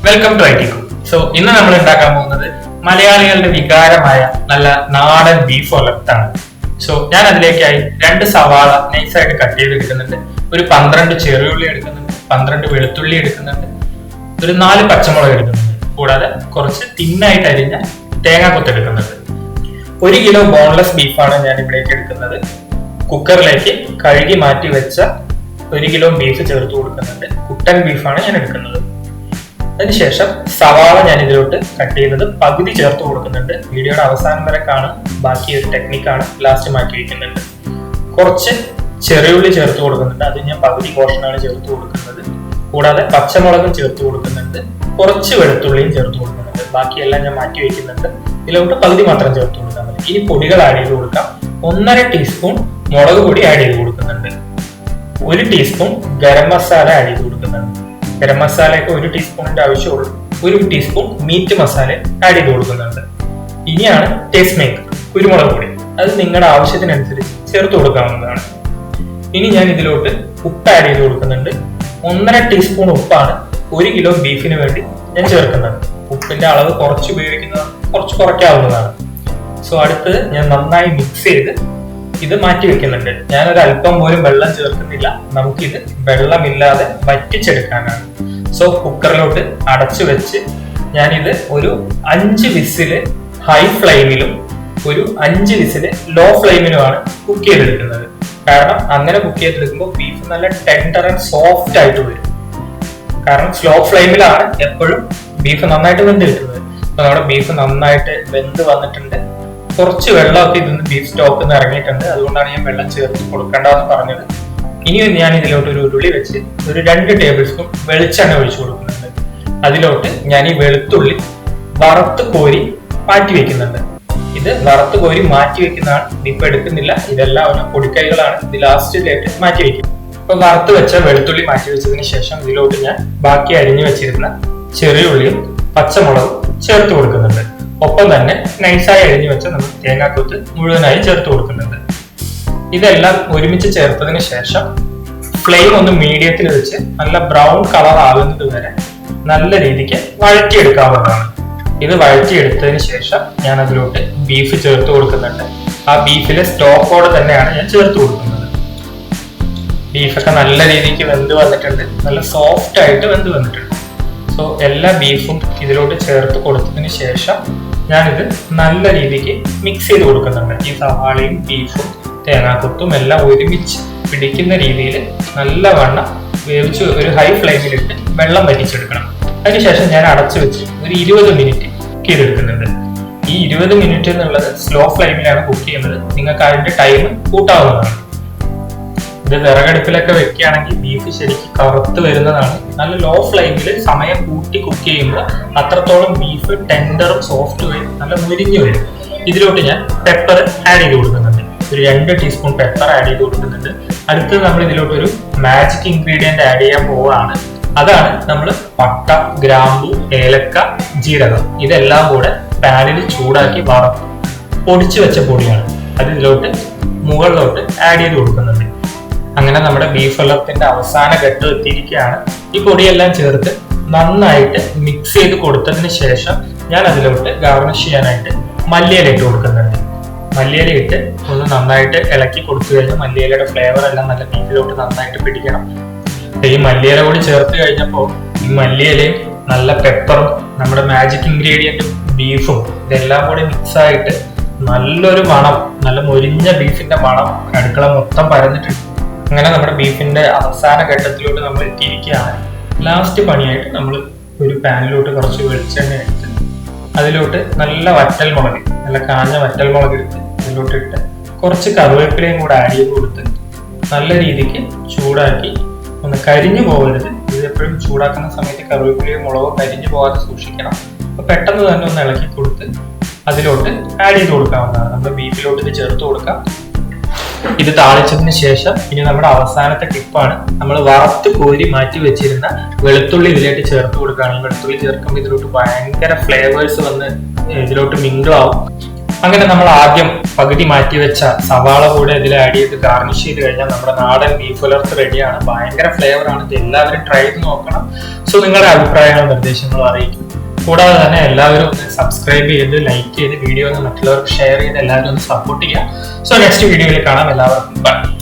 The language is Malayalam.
Welcome to I T cook. So ഇന്ന് നമ്മൾ ഉണ്ടാക്കാൻ പോകുന്നത് മലയാളികളുടെ വികാരമായ നല്ല നാടൻ ബീഫ് ഒലത്താണ്. സോ ഞാൻ അതിലേക്കായി 2 സവാള നൈസായിട്ട് കട്ട് ചെയ്തെടുക്കുന്നുണ്ട്, ഒരു 12 ചെറിയുള്ളി എടുക്കുന്നുണ്ട്, 12 വെളുത്തുള്ളി എടുക്കുന്നുണ്ട്, ഒരു 4 പച്ചമുളക് എടുക്കുന്നുണ്ട്, കൂടാതെ കുറച്ച് തിന്നായിട്ട് അരിഞ്ഞ തേങ്ങാക്കൊത്ത് എടുക്കുന്നുണ്ട്. 1 കിലോ ബോൺലെസ് ബീഫാണ് ഞാൻ ഇവിടേക്ക് എടുക്കുന്നത്. കുക്കറിലേക്ക് കഴുകി മാറ്റി വെച്ച 1 കിലോ ബീഫ് ചേർത്ത് കൊടുക്കുന്നുണ്ട്. കുട്ടൻ ബീഫാണ് ഞാൻ എടുക്കുന്നത്. അതിനുശേഷം സവാള ഞാൻ ഇതിലോട്ട് കട്ട് ചെയ്തത് പകുതി ചേർത്ത് കൊടുക്കുന്നുണ്ട്. വീഡിയോയുടെ അവസാനം വരെ കാണും, ബാക്കി ഒരു ടെക്നിക്കാണ്, ലാസ്റ്റ് മാറ്റി വയ്ക്കുന്നുണ്ട്. കുറച്ച് ചെറിയുള്ളി ചേർത്ത് കൊടുക്കുന്നുണ്ട്, അത് ഞാൻ പകുതി പോർഷനാണ് ചേർത്ത് കൊടുക്കുന്നത്. കൂടാതെ പച്ചമുളകും ചേർത്ത് കൊടുക്കുന്നുണ്ട്, കുറച്ച് വെളുത്തുള്ളിയും ചേർത്ത് കൊടുക്കുന്നുണ്ട്, ബാക്കിയെല്ലാം ഞാൻ മാറ്റി വയ്ക്കുന്നുണ്ട്. ഇതിലോട്ട് പകുതി മാത്രം ചേർത്ത് കൊടുക്കാൻ മതി. ഇനി പൊടികൾ ആഡ് ചെയ്ത് കൊടുക്കാം. 1.5 ടീസ്പൂൺ മുളക് പൊടി ആഡ് ചെയ്ത് കൊടുക്കുന്നുണ്ട്, 1 ടീസ്പൂൺ ഗരം മസാല ആഡ് ചെയ്ത് കൊടുക്കുന്നുണ്ട്. ഗരം മസാലയൊക്കെ 1 ടീസ്പൂണിന്റെ ആവശ്യമുള്ളൂ. 1 ടീസ്പൂൺ മീറ്റ് മസാല ആഡ് ചെയ്ത് കൊടുക്കുന്നുണ്ട്. ഇനിയാണ് ടേസ്റ്റ് മേക്കർ, കുരുമുളക് പൊടി. അത് നിങ്ങളുടെ ആവശ്യത്തിനനുസരിച്ച് ചേർത്ത് കൊടുക്കാവുന്നതാണ്. ഇനി ഞാൻ ഇതിലോട്ട് ഉപ്പ് ആഡ് ചെയ്ത് കൊടുക്കുന്നുണ്ട്. 1.5 ടീസ്പൂൺ ഉപ്പാണ് 1 കിലോ ബീഫിന് വേണ്ടി ഞാൻ ചേർക്കുന്നത്. ഉപ്പിന്റെ അളവ് കുറച്ച് ഉപയോഗിക്കുന്നത് കുറച്ച് കുറയ്ക്കാവുന്നതാണ്. സോ അടുത്തത് ഞാൻ നന്നായി മിക്സ് ചെയ്ത് ഇത് മാറ്റി വെക്കുന്നുണ്ട്. ഞാനൊരു അല്പം പോലും വെള്ളം ചേർക്കുന്നില്ല, നമുക്കിത് വെള്ളമില്ലാതെ വറ്റിച്ചെടുക്കാനാണ്. സോ കുക്കറിലോട്ട് അടച്ചു വെച്ച് ഞാനിത് ഒരു 5 വിസില് ഹൈ ഫ്ലെയിമിലും ഒരു 5 വിസില് ലോ ഫ്ലെയിമിലുമാണ് കുക്ക് ചെയ്തെടുക്കുന്നത്. കാരണം അങ്ങനെ കുക്ക് ചെയ്തെടുക്കുമ്പോൾ ബീഫ് നല്ല ടെൻഡർ ആൻഡ് സോഫ്റ്റ് ആയിട്ട് വരും. കാരണം സ്ലോ ഫ്ലെയിമിലാണ് എപ്പോഴും ബീഫ് നന്നായിട്ട് വെന്ത് കിട്ടുന്നത്. അപ്പൊ നമ്മുടെ ബീഫ് നന്നായിട്ട് വെന്ത് വന്നിട്ടുണ്ട്. കുറച്ച് വെള്ളമൊക്കെ ഇതിന്ന് ബീഫ് സ്റ്റോക്കിൽ നിന്ന് ഇറങ്ങിയിട്ടുണ്ട്, അതുകൊണ്ടാണ് ഞാൻ വെള്ളം ചേർത്ത് കൊടുക്കേണ്ടതെന്ന് പറഞ്ഞത്. ഇനിയും ഞാൻ ഇതിലോട്ട് ഒരു ഉരുളി വെച്ച് ഒരു 2 ടേബിൾ സ്പൂൺ വെളിച്ചെണ്ണ ഒഴിച്ചു കൊടുക്കുന്നുണ്ട്. അതിലോട്ട് ഞാൻ ഈ വെളുത്തുള്ളി വറുത്ത് കോരി മാറ്റി വെക്കുന്നുണ്ട്. ഇത് വറുത്ത് കോരി മാറ്റി വെക്കുന്നതാണ്, ഇതിപ്പോ എടുക്കുന്നില്ല. ഇതെല്ലാം ഒരു പൊടിക്കൈകളാണ്, ഇത് ലാസ്റ്റിലേക്ക് മാറ്റി വെക്കും. ഇപ്പൊ വറുത്ത് വെച്ച വെളുത്തുള്ളി മാറ്റി വെച്ചതിന് ശേഷം ഇതിലോട്ട് ഞാൻ ബാക്കി അരിഞ്ഞു വെച്ചിരുന്ന ചെറിയുള്ളിയും പച്ചമുളകും ചേർത്ത് കൊടുക്കുന്നുണ്ട്. ഒപ്പം തന്നെ നൈസായി അരിഞ്ഞു വെച്ച നമ്മൾ തേങ്ങാക്കൊത്ത് മുഴുവനായി ചേർത്ത് കൊടുക്കുന്നുണ്ട്. ഇതെല്ലാം ഒരുമിച്ച് ചേർത്തതിന് ശേഷം ഫ്ലെയിം ഒന്ന് മീഡിയത്തിൽ വെച്ച് നല്ല ബ്രൗൺ കളർ ആകുന്നത് വരെ നല്ല രീതിക്ക് വഴറ്റിയെടുക്കാവുന്നതാണ്. ഇത് വഴറ്റിയെടുത്തതിന് ശേഷം ഞാൻ അതിലോട്ട് ബീഫ് ചേർത്ത് കൊടുക്കുന്നുണ്ട്. ആ ബീഫിലെ സ്റ്റോക്കോടെ തന്നെയാണ് ഞാൻ ചേർത്ത് കൊടുക്കുന്നത്. ബീഫൊക്കെ നല്ല രീതിക്ക് വെന്ത് വന്നിട്ടുണ്ട്, നല്ല സോഫ്റ്റ് ആയിട്ട് വെന്ത് വന്നിട്ടുണ്ട്. സോ എല്ലാ ബീഫും ഇതിലോട്ട് ചേർത്ത് കൊടുത്തതിന് ശേഷം ഞാനിത് നല്ല രീതിക്ക് മിക്സ് ചെയ്ത് കൊടുക്കുന്നുണ്ട്. ഈ സവാളയും ബീഫും തേങ്ങാക്കൊത്തും എല്ലാം ഒരുമിച്ച് പിടിക്കുന്ന രീതിയിൽ നല്ലവണ്ണം വേവിച്ച് ഒരു ഹൈ ഫ്ലെയിമിലിട്ട് വെള്ളം വറ്റിച്ചെടുക്കണം. അതിനുശേഷം ഞാൻ അടച്ചു വെച്ച് ഒരു 20 മിനിറ്റ് കുക്ക് ചെയ്തെടുക്കുന്നുണ്ട്. ഈ 20 മിനിറ്റ് എന്നുള്ളത് സ്ലോ ഫ്ലെയിമിലാണ് കുക്ക് ചെയ്യുന്നത്, നിങ്ങൾക്ക് അതിന്റെ ടൈം കൂട്ടാവുന്നതാണ്. ഇത് വിറകടുപ്പിലൊക്കെ വെക്കുകയാണെങ്കിൽ ബീഫ് ശരിക്കും കറുത്ത് വരുന്നതാണ്. നല്ല ലോ ഫ്ലെയിമിൽ സമയം കൂട്ടി കുക്ക് ചെയ്യുമ്പോൾ അത്രത്തോളം ബീഫ് ടെൻഡറും സോഫ്റ്റ് വരും, നല്ല മുരിഞ്ഞു വരും. ഇതിലോട്ട് ഞാൻ പെപ്പർ ആഡ് ചെയ്ത് കൊടുക്കുന്നുണ്ട്. ഒരു 2 ടീസ്പൂൺ പെപ്പർ ആഡ് ചെയ്ത് കൊടുക്കുന്നുണ്ട്. അടുത്തത് നമ്മൾ ഇതിലോട്ട് ഒരു മാജിക് ഇൻഗ്രീഡിയന്റ് ആഡ് ചെയ്യാൻ പോവുകയാണ്. അതാണ് നമ്മൾ പട്ട, ഗ്രാമ്പു, ഏലക്ക, ജീരകം ഇതെല്ലാം കൂടെ പാനിൽ ചൂടാക്കി വറുത്ത് പൊടിച്ചു വെച്ച പൊടിയാണ്. അത് ഇതിലോട്ട് മുകളിലോട്ട് ആഡ് ചെയ്ത് കൊടുക്കുന്നുണ്ട്. അങ്ങനെ നമ്മുടെ ബീഫ് ഒലത്തിന്റെ അവസാന ഘട്ടം എത്തിയിരിക്കുകയാണ്. ഈ പൊടിയെല്ലാം ചേർത്ത് നന്നായിട്ട് മിക്സ് ചെയ്ത് കൊടുത്തതിന് ശേഷം ഞാൻ അതിലോട്ട് ഗാർണിഷ് ചെയ്യാനായിട്ട് മല്ലിയില ഇട്ട് കൊടുക്കുന്നുണ്ട്. മല്ലിയില ഇട്ട് ഒന്ന് നന്നായിട്ട് ഇളക്കി കൊടുത്തു കഴിഞ്ഞാൽ മല്ലിയിലയുടെ ഫ്ലേവർ എല്ലാം നല്ല ബീഫിലോട്ട് നന്നായിട്ട് പിടിക്കണം. ഈ മല്ലിയില കൂടി ചേർത്ത് കഴിഞ്ഞപ്പോൾ ഈ മല്ലിയിലയും നല്ല പെപ്പറും നമ്മുടെ മാജിക് ഇൻഗ്രീഡിയന്റും ബീഫും ഇതെല്ലാം കൂടി മിക്സ് ആയിട്ട് നല്ലൊരു മണം, നല്ല മൊരിഞ്ഞ ബീഫിന്റെ മണം അടുക്കള മൊത്തം പരന്നിട്ടുണ്ട്. അങ്ങനെ നമ്മുടെ ബീഫിന്റെ അവസാന ഘട്ടത്തിലോട്ട് നമ്മൾ എത്തിയിരിക്കുകയാണ്. ലാസ്റ്റ് പണിയായിട്ട് നമ്മൾ ഒരു പാനിലോട്ട് കുറച്ച് വെളിച്ചെണ്ണ എടുത്ത് അതിലോട്ട് നല്ല വറ്റൽമുളക്, നല്ല കാഞ്ഞ വറ്റൽമുളക് എടുത്ത് അതിലോട്ട് ഇട്ട് കുറച്ച് കറിവേപ്പിലയും കൂടെ ആഡ് ചെയ്ത് കൊടുത്ത് നല്ല രീതിക്ക് ചൂടാക്കി, ഒന്ന് കരിഞ്ഞു പോകരുത്. ഇത് എപ്പോഴും ചൂടാക്കുന്ന സമയത്ത് കറിവേപ്പിലയും മുളകും കരിഞ്ഞു പോകാതെ സൂക്ഷിക്കണം. അപ്പൊ പെട്ടെന്ന് തന്നെ ഒന്ന് ഇളക്കി കൊടുത്ത് അതിലോട്ട് ആഡ് ചെയ്ത് കൊടുക്കാവുന്നതാണ്. നമ്മൾ ബീഫിലോട്ട് ഇത് ചേർത്ത് കൊടുക്കാം. ഇത് താളിച്ചതിന് ശേഷം ഇനി നമ്മുടെ അവസാനത്തെ ടിപ്പാണ്. നമ്മൾ വറുത്ത് കോരി മാറ്റി വെച്ചിരുന്ന വെളുത്തുള്ളി ഇതിലോട്ട് ചേർത്ത് കൊടുക്കുകയാണ്. വെളുത്തുള്ളി ചേർക്കുമ്പോൾ ഇതിലോട്ട് ഭയങ്കര ഫ്ലേവേഴ്സ് വന്ന് ഇതിലോട്ട് മിങ്കിൾ ആവും. അങ്ങനെ നമ്മൾ ആദ്യം പകുതി മാറ്റി വെച്ച സവാള കൂടെ ഇതിൽ ആഡ് ചെയ്ത് ഗാർണിഷ് ചെയ്ത് കഴിഞ്ഞാൽ നമ്മുടെ നാടൻ ബീഫ് ഉലർത്ത് റെഡിയാണ്. ഭയങ്കര ഫ്ലേവർ ആണ്. ഇത് എല്ലാവരും ട്രൈ ചെയ്ത് നോക്കണം. സോ നിങ്ങളുടെ അഭിപ്രായങ്ങളും നിർദ്ദേശങ്ങളും അറിയിക്കും. കൂടാതെ തന്നെ എല്ലാവരും ഒന്ന് സബ്സ്ക്രൈബ് ചെയ്ത് ലൈക്ക് ചെയ്ത് വീഡിയോ ഒന്ന് മറ്റുള്ളവർക്ക് ഷെയർ ചെയ്ത് എല്ലാവരും ഒന്ന് സപ്പോർട്ട് ചെയ്യുക. സോ നെക്സ്റ്റ് വീഡിയോയിൽ കാണാം. എല്ലാവർക്കും ബൈ.